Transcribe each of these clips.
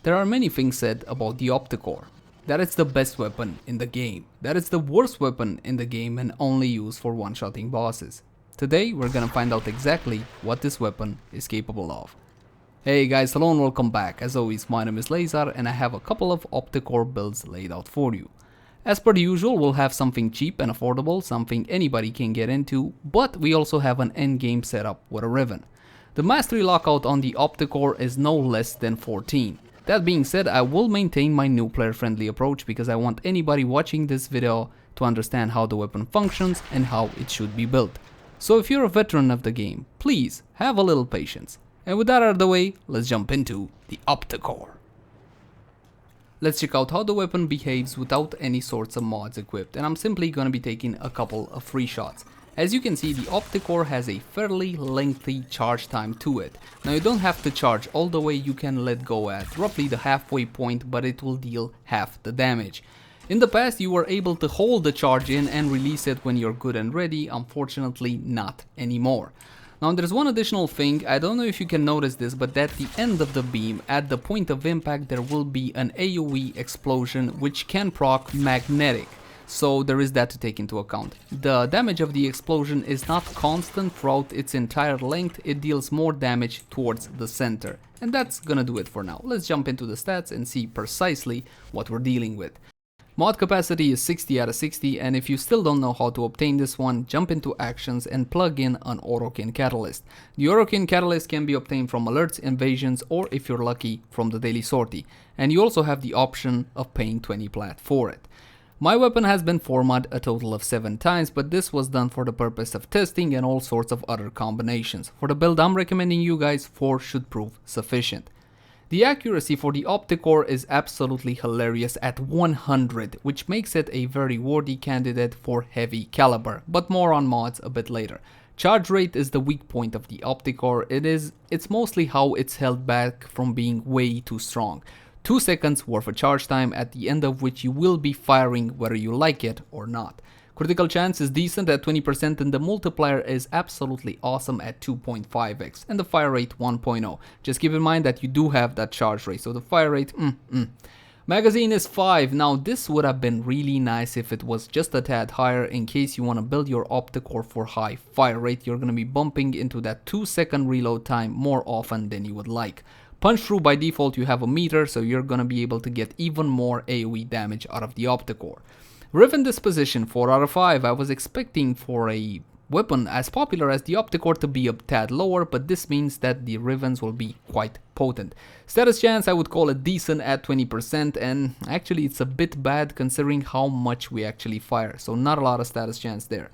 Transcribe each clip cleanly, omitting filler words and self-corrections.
There are many things said about the Opticor. That it's the best weapon in the game, that it's the worst weapon in the game and only used for one-shotting bosses. Today we're gonna find out exactly what this weapon is capable of. Hey guys, hello and welcome back. As always, my name is Leyzar and I have a couple of Opticor builds laid out for you. As per the usual, we'll have something cheap and affordable, something anybody can get into, but we also have an endgame setup with a Riven. The mastery lockout on the Opticor is no less than 14. That being said, I will maintain my new player friendly approach because I want anybody watching this video to understand how the weapon functions and how it should be built. So if you're a veteran of the game, please have a little patience. And with that out of the way, let's jump into the Opticor. Let's check out how the weapon behaves without any sorts of mods equipped, and I'm simply going to be taking a couple of free shots. As you can see, the Opticor has a fairly lengthy charge time to it. Now you don't have to charge all the way, you can let go at roughly the halfway point, but it will deal half the damage. In the past you were able to hold the charge in and release it when you're good and ready, unfortunately not anymore. Now there's one additional thing, I don't know if you can notice this, but at the end of the beam, at the point of impact, there will be an AoE explosion which can proc magnetic. So there is that to take into account. The damage of the explosion is not constant throughout its entire length, it deals more damage towards the center. And that's gonna do it for now. Let's jump into the stats and see precisely what we're dealing with. Mod capacity is 60 out of 60, and if you still don't know how to obtain this one, jump into actions and plug in an Arcane Catalyst. The Arcane Catalyst can be obtained from alerts, invasions, or if you're lucky, from the daily sortie. And you also have the option of paying 20 plat for it. My weapon has been formatted a total of 7 times, but this was done for the purpose of testing and all sorts of other combinations. For the build I'm recommending you guys, 4 should prove sufficient. The accuracy for the Opticor is absolutely hilarious at 100, which makes it a very worthy candidate for heavy caliber, but more on mods a bit later. Charge rate is the weak point of the Opticor. It's mostly how it's held back from being way too strong. 2 seconds worth of charge time, at the end of which you will be firing whether you like it or not. Critical chance is decent at 20% and the multiplier is absolutely awesome at 2.5x and the fire rate 1.0. Just keep in mind that you do have that charge rate, so the fire rate, Magazine is 5. Now this would have been really nice if it was just a tad higher. In case you want to build your Opticor for high fire rate, you're going to be bumping into that 2-second reload time more often than you would like. Punch through by default you have a meter, so you're gonna be able to get even more AoE damage out of the Opticor. Riven disposition 4 out of 5. I was expecting for a weapon as popular as the Opticor to be a tad lower, but this means that the Rivens will be quite potent. Status chance I would call it decent at 20%, and actually it's a bit bad considering how much we actually fire, so not a lot of status chance there.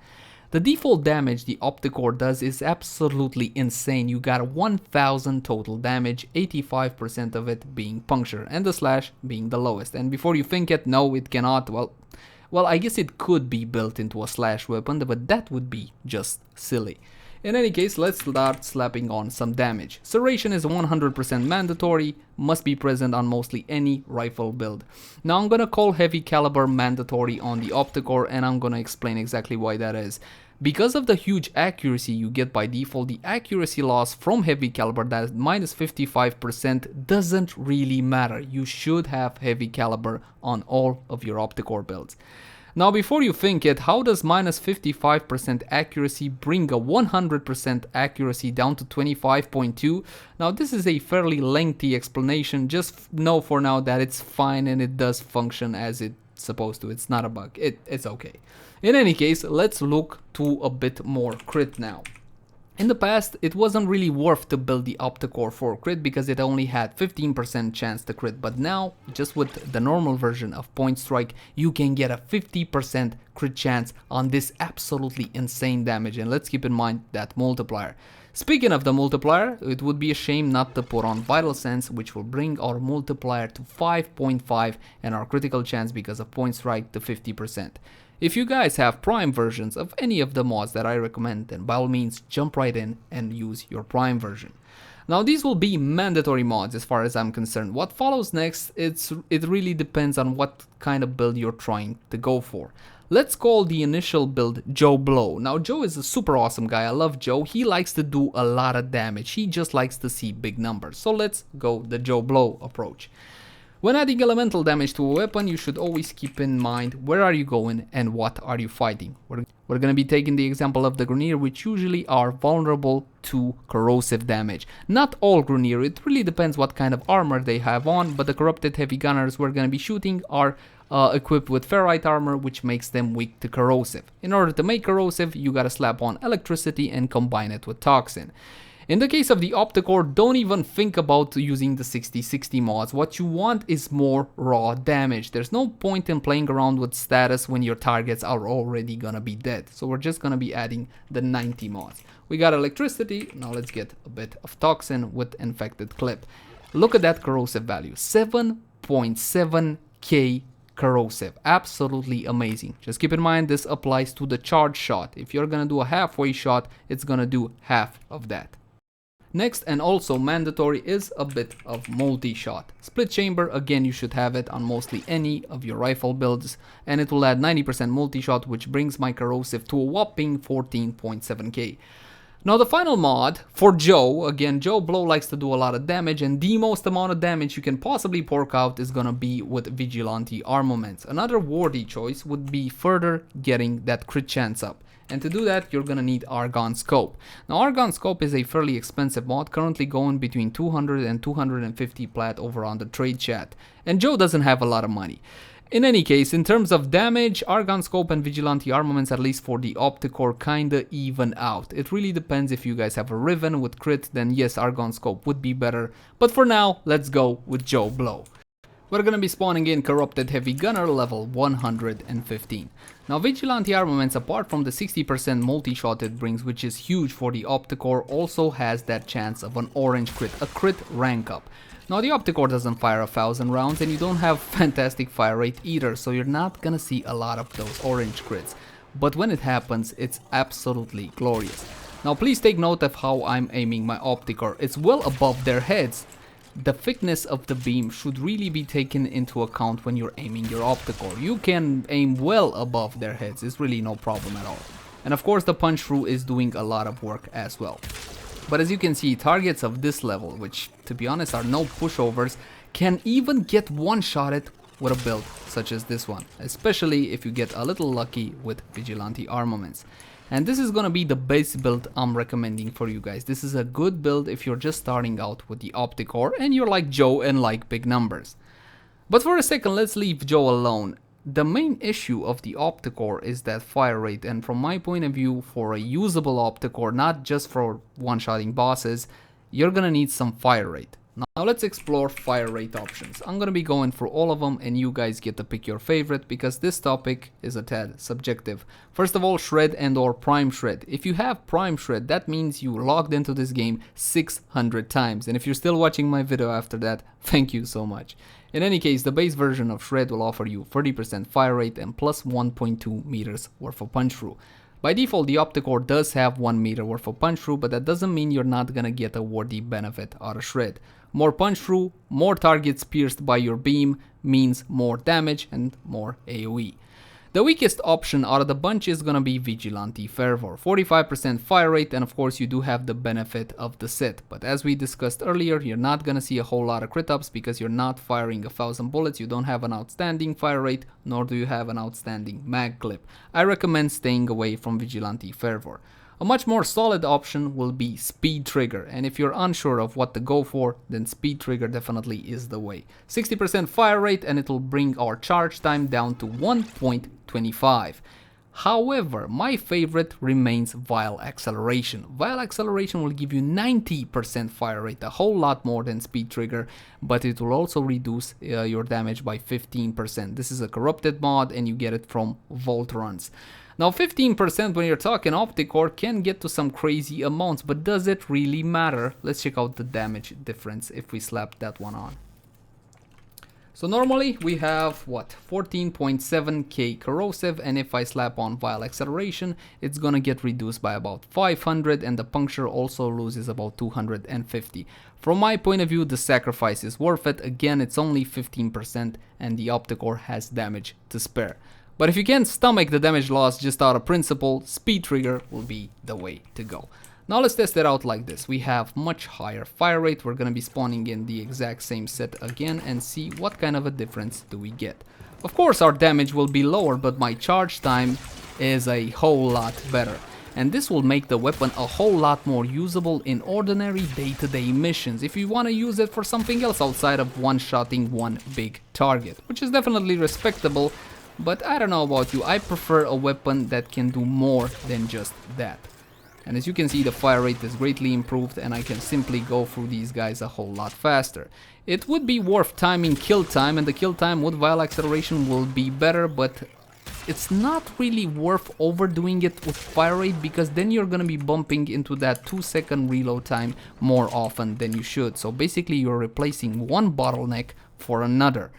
The default damage the Opticor does is absolutely insane. You got 1000 total damage, 85% of it being puncture and the slash being the lowest. And before you think it, no, it cannot. Well, I guess it could be built into a slash weapon, but that would be just silly. In any case, let's start slapping on some damage. Serration is 100% mandatory, must be present on mostly any rifle build. Now I'm gonna call heavy caliber mandatory on the Opticor, and I'm gonna explain exactly why that is. Because of the huge accuracy you get by default, the accuracy loss from heavy caliber, that is minus 55%, doesn't really matter. You should have heavy caliber on all of your Opticor builds. Now before you think it, how does minus 55% accuracy bring a 100% accuracy down to 25.2? Now this is a fairly lengthy explanation, just know for now that it's fine and it does function as it's supposed to. It's not a bug, it's okay. In any case, let's look to a bit more crit now. In the past, it wasn't really worth to build the Opticor for crit because it only had 15% chance to crit, but now, just with the normal version of Point Strike, you can get a 50% crit chance on this absolutely insane damage, and let's keep in mind that multiplier. Speaking of the multiplier, it would be a shame not to put on Vital Sense, which will bring our multiplier to 5.5 and our critical chance because of Point Strike to 50%. If you guys have Prime versions of any of the mods that I recommend, then by all means jump right in and use your Prime version. Now these will be mandatory mods as far as I'm concerned. What follows next, it really depends on what kind of build you're trying to go for. Let's call the initial build Joe Blow. Now Joe is a super awesome guy, I love Joe. He likes to do a lot of damage, he just likes to see big numbers. So let's go the Joe Blow approach. When adding elemental damage to a weapon, you should always keep in mind where are you going and what are you fighting. We're going to be taking the example of the Grenier, which usually are vulnerable to corrosive damage. Not all Grenier, it really depends what kind of armor they have on, but the corrupted heavy gunners we're going to be shooting are equipped with ferrite armor, which makes them weak to corrosive. In order to make corrosive, you gotta slap on electricity and combine it with toxin. In the case of the Opticor, don't even think about using the 60/60 mods. What you want is more raw damage. There's no point in playing around with status when your targets are already gonna be dead. So we're just gonna be adding the 90 mods. We got electricity, now let's get a bit of toxin with infected clip. Look at that corrosive value, 7.7k corrosive, absolutely amazing. Just keep in mind this applies to the charge shot. If you're gonna do a halfway shot, it's gonna do half of that. Next, and also mandatory, is a bit of multi-shot. Split chamber, again, you should have it on mostly any of your rifle builds, and it will add 90% multi-shot, which brings my corrosive to a whopping 14.7k. Now the final mod for Joe, again, Joe Blow likes to do a lot of damage, and the most amount of damage you can possibly pork out is gonna be with Vigilante Armaments. Another worthy choice would be further getting that crit chance up. And to do that, you're gonna need Argon Scope. Now Argon Scope is a fairly expensive mod, currently going between 200 and 250 plat over on the trade chat. And Joe doesn't have a lot of money. In any case, in terms of damage, Argon Scope and Vigilante Armaments, at least for the Opticor, kinda even out. It really depends. If you guys have a Riven with crit, then yes, Argon Scope would be better. But for now, let's go with Joe Blow. We're gonna be spawning in Corrupted Heavy Gunner level 115. Now Vigilante Armaments, apart from the 60% multi-shot it brings, which is huge for the Opticor, also has that chance of an orange crit, a crit rank up. Now the Opticor doesn't fire 1000 rounds and you don't have fantastic fire rate either, so you're not gonna see a lot of those orange crits. But when it happens, it's absolutely glorious. Now please take note of how I'm aiming my Opticor. It's well above their heads. The thickness of the beam should really be taken into account when you're aiming your Opticor. You can aim well above their heads, it's really no problem at all. And of course the punch through is doing a lot of work as well. But as you can see, targets of this level, which to be honest are no pushovers, can even get one-shotted with a build such as this one, especially if you get a little lucky with Vigilante Armaments. And this is gonna be the base build I'm recommending for you guys. This is a good build if you're just starting out with the Opticor and you're like Joe and like big numbers. But for a second, let's leave Joe alone. The main issue of the Opticor is that fire rate, and from my point of view, for a usable Opticor, not just for one-shotting bosses, you're gonna need some fire rate. Now let's explore fire rate options. I'm gonna be going through all of them and you guys get to pick your favorite because this topic is a tad subjective. First of all, shred and or prime shred. If you have prime shred, that means you logged into this game 600 times, and if you're still watching my video after that, thank you so much. In any case, the base version of shred will offer you 30% fire rate and plus 1.2 meters worth of punch through. By default, the Opticor does have 1 meter worth of punch through, but that doesn't mean you're not gonna get a worthy benefit out of shred. More punch through, more targets pierced by your beam means more damage and more AoE. The weakest option out of the bunch is gonna be Vigilante Fervor, 45% fire rate, and of course you do have the benefit of the set, but as we discussed earlier, you're not gonna see a whole lot of crit ups because you're not firing 1000 bullets, you don't have an outstanding fire rate, nor do you have an outstanding mag clip. I recommend staying away from Vigilante Fervor. A much more solid option will be Speed Trigger, and if you're unsure of what to go for, then Speed Trigger definitely is the way. 60% fire rate and it will bring our charge time down to 1.25. However, my favorite remains Vile Acceleration. Vile Acceleration will give you 90% fire rate, a whole lot more than Speed Trigger, but it will also reduce your damage by 15%. This is a corrupted mod and you get it from Vault Runs. Now 15% when you're talking Opticor can get to some crazy amounts, but does it really matter? Let's check out the damage difference if we slap that one on. So normally we have what, 14.7k corrosive, and if I slap on Vile Acceleration, it's gonna get reduced by about 500, and the puncture also loses about 250. From my point of view, the sacrifice is worth it. Again, it's only 15% and the Opticor has damage to spare. But if you can't stomach the damage loss just out of principle, speed trigger will be the way to go. Now let's test it out like this. We have much higher fire rate. We're gonna be spawning in the exact same set again and see what kind of a difference do we get. Of course our damage will be lower, but my charge time is a whole lot better. And this will make the weapon a whole lot more usable in ordinary day-to-day missions if you want to use it for something else outside of one-shotting one big target, which is definitely respectable, but I don't know about you, I prefer a weapon that can do more than just that. And as you can see, the fire rate is greatly improved and I can simply go through these guys a whole lot faster. It would be worth timing kill time, and the kill time with vial acceleration will be better, but it's not really worth overdoing it with fire rate, because then you're gonna be bumping into that 2-second reload time more often than you should. So basically you're replacing one bottleneck for another.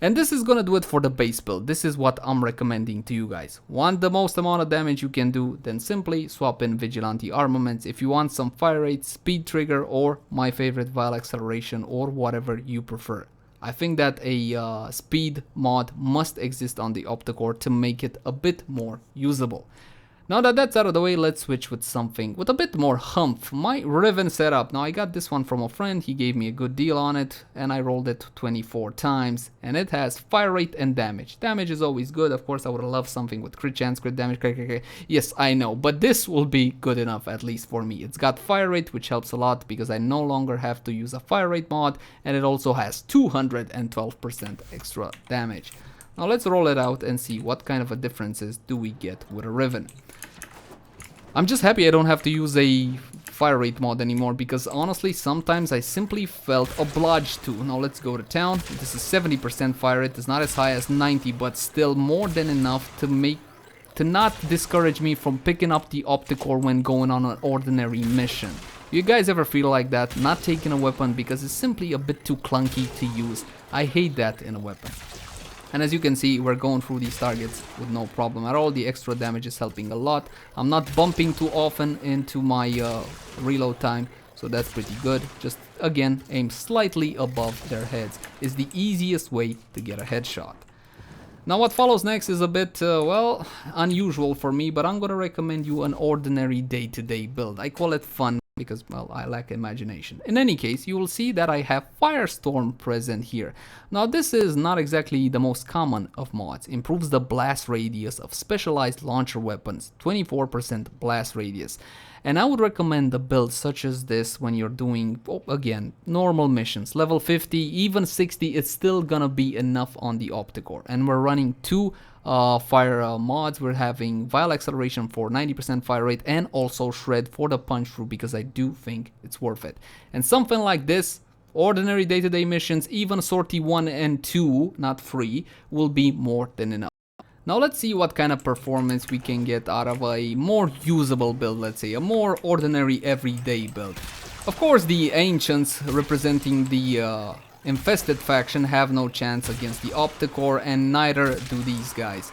And this is gonna do it for the base build. This is what I'm recommending to you guys. Want the most amount of damage you can do, then simply swap in Vigilante Armaments. If you want some fire rate, speed trigger, or my favorite vial acceleration, or whatever you prefer. I think that a speed mod must exist on the Opticor to make it a bit more usable. Now that that's out of the way, let's switch with something with a bit more humph. My Riven Setup. Now I got this one from a friend, he gave me a good deal on it, and I rolled it 24 times, and it has fire rate and damage. Damage is always good, of course I would love something with crit chance, crit damage, yes I know, but this will be good enough at least for me. It's got fire rate, which helps a lot because I no longer have to use a fire rate mod, and it also has 212% extra damage. Now let's roll it out and see what kind of a differences do we get with a Riven. I'm just happy I don't have to use a fire rate mod anymore, because honestly sometimes I simply felt obliged to. Now let's go to town. This is 70% fire rate. It's not as high as 90, but still more than enough to not discourage me from picking up the Opticor when going on an ordinary mission. You guys ever feel like that? Not taking a weapon because it's simply a bit too clunky to use. I hate that in a weapon. And as you can see, we're going through these targets with no problem at all. The extra damage is helping a lot. I'm not bumping too often into my reload time, so that's pretty good. Just again, aim slightly above their heads is the easiest way to get a headshot. Now what follows next is a bit, well, unusual for me, but I'm gonna recommend you an ordinary day-to-day build. I call it fun because, well, I lack imagination. In any case, you will see that I have Firestorm present here. Now this is not exactly the most common of mods. Improves the blast radius of specialized launcher weapons, 24% blast radius. And I would recommend a build such as this when you're doing, oh, again, normal missions. Level 50, even 60, it's still gonna be enough on the Opticor. And we're running two fire mods. We're having Vial Acceleration for 90% fire rate and also Shred for the punch through, because I do think it's worth it. And something like this, ordinary day-to-day missions, even sortie 1 and 2, not 3, will be more than enough. Now let's see what kind of performance we can get out of a more usable build, let's say, a more ordinary everyday build. Of course, the Ancients, representing the infested faction, have no chance against the Opticor, and neither do these guys.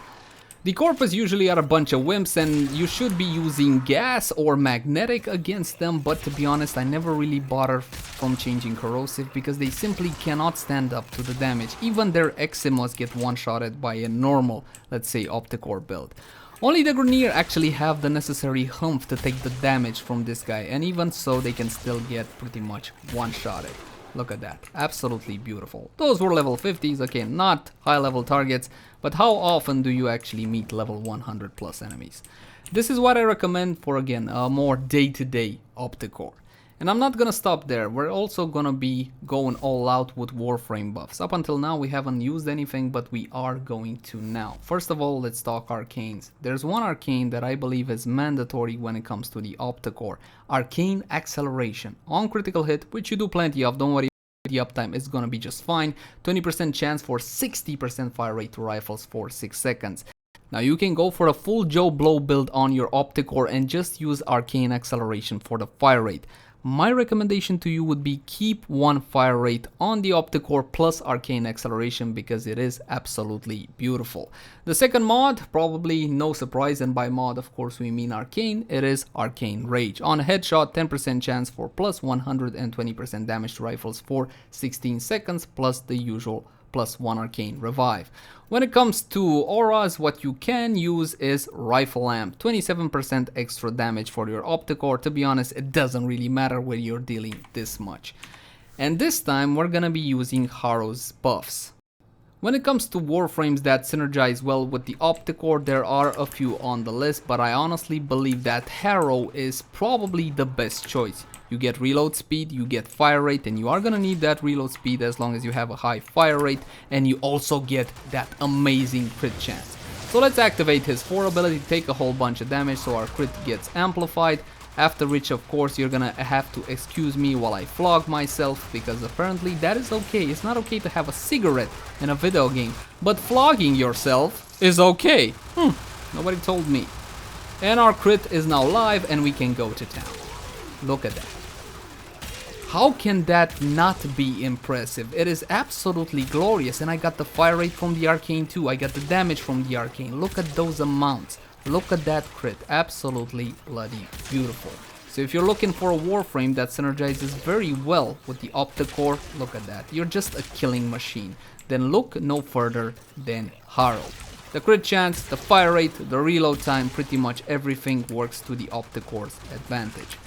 The Corpus usually are a bunch of wimps, and you should be using gas or magnetic against them, but to be honest, I never really bother from changing corrosive because they simply cannot stand up to the damage. Even their Eximus get one-shotted by a normal, let's say, Opticor build. Only the Grenier actually have the necessary humph to take the damage from this guy, and even so they can still get pretty much one-shotted. Look at that, absolutely beautiful. Those were level 50s, okay, not high level targets, but how often do you actually meet level 100 plus enemies? This is what I recommend for, again, a more day-to-day Opticor. And I'm not gonna stop there, we're also gonna be going all out with Warframe buffs. Up until now we haven't used anything, but we are going to now. First of all, let's talk arcanes. There's one arcane that I believe is mandatory when it comes to the Opticor. Arcane Acceleration. On critical hit, which you do plenty of, don't worry, the uptime is gonna be just fine. 20% chance for 60% fire rate to rifles for 6 seconds. Now you can go for a full Joe Blow build on your Opticor and just use Arcane Acceleration for the fire rate. My recommendation to you would be keep one fire rate on the Opticor plus Arcane Acceleration because it is absolutely beautiful. The second mod, probably no surprise, and by mod of course we mean Arcane, it is Arcane Rage. On a headshot, 10% chance for plus 120% damage to rifles for 16 seconds plus the usual plus 1 arcane revive. When it comes to auras, what you can use is Rifle Lamp, 27% extra damage for your Opticor. To be honest, it doesn't really matter when you're dealing this much. And this time we're gonna be using Harrow's buffs. When it comes to Warframes that synergize well with the Opticor, there are a few on the list, but I honestly believe that Harrow is probably the best choice. You get reload speed, you get fire rate, and you are gonna need that reload speed as long as you have a high fire rate, and you also get that amazing crit chance. So let's activate his 4 ability, take a whole bunch of damage so our crit gets amplified. After which, of course, you're gonna have to excuse me while I flog myself, because apparently that is okay. It's not okay to have a cigarette in a video game, but flogging yourself is okay. Nobody told me. And our crit is now live and we can go to town. Look at that. How can that not be impressive? It is absolutely glorious, and I got the fire rate from the arcane too. I got the damage from the arcane. Look at those amounts. Look at that crit, absolutely bloody beautiful. So if you're looking for a Warframe that synergizes very well with the Opticor, look at that. You're just a killing machine. Then look no further than Harrow. The crit chance, the fire rate, the reload time, pretty much everything works to the Opticor's advantage.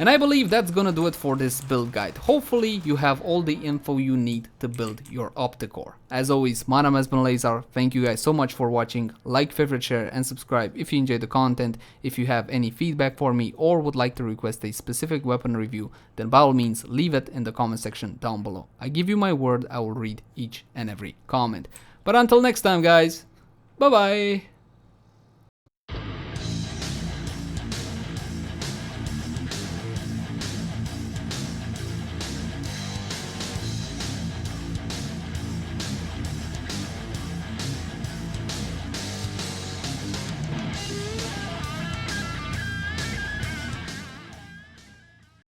And I believe that's gonna do it for this build guide. Hopefully you have all the info you need to build your Opticor. As always, my name has been Leyzar. Thank you guys so much for watching. Like, favorite, share, and subscribe if you enjoyed the content. If you have any feedback for me or would like to request a specific weapon review, then by all means leave it in the comment section down below. I give you my word, I will read each and every comment. But until next time guys, bye bye!